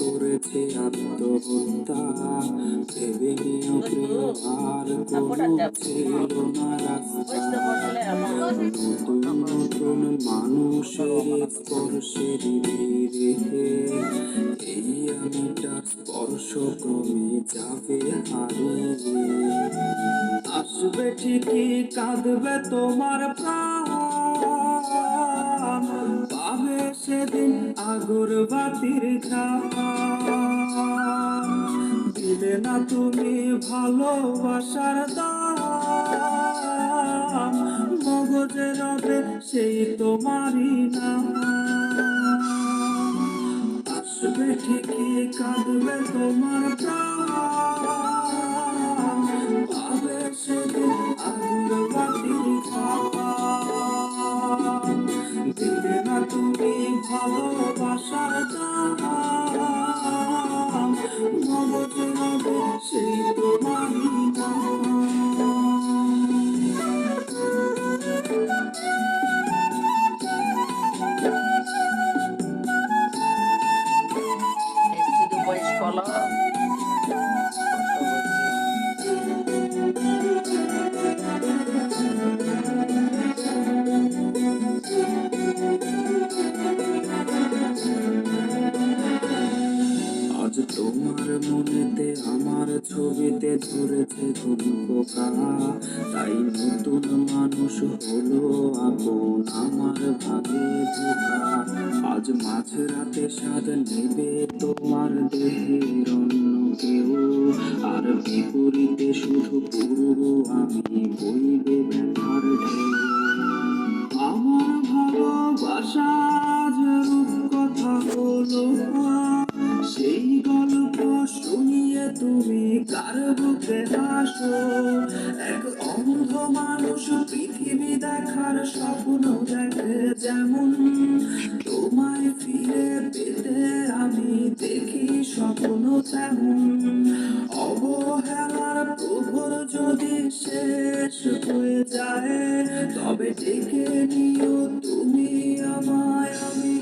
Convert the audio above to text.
করেছে আত্মহত্যা। ভেবে নিও প্রিয় আর কোনো ছিল না রাস্তা। নতুন নতুন মানুষের স্পর্শের ভিড়ে এই আমিটার স্পর্শ ক্রমে যাবে হারিয়ে। আসবে ঠিকই কাঁদবে তোমার প্রাণ, পাবে সেদিন আগর বাতির ঘ্রাণ। দিলে না তুমি ভালোবাসার দাম, মগজে রবে সেই তোমারই নাম। আসবে ঠিকই কাঁদবে তোমার প্রাণ, পাবে সেদিন আগর বাতির ঘ্রাণ। দিলে না তুমি ভালোবাসার দাম, মগজে রবে সেই তোমারই নাম। Uma escola. আজ তোমার মনেতে আমার ছবিতে ধরেছে কোন পোকা, তাই নতুন মানুষ হলো আপন আমার ভাগে ধোকা। আজ মাঝরাতে স্বাদ নেবে তোমার দেহের অন্য কেউ, আর বিপরীতে শুধু পূর্ব আমি বইবে ব্যথার ঢেউ। আমার ভালোবাসা আজ রূপকথা হলো, সেই গল্প শুনিয়ে তুমি কার বুকে হাসো। এক অন্ধ মানুষ পৃথিবী দেখার স্বপ্ন দেখে যেমন, তোমায় ফিরে পেতে আমি দেখি স্বপ্ন তেমন। অবহেলার প্রহর যদি শেষ হয়ে যায়, তবে ডেকে নিও তুমি আমায়, আমি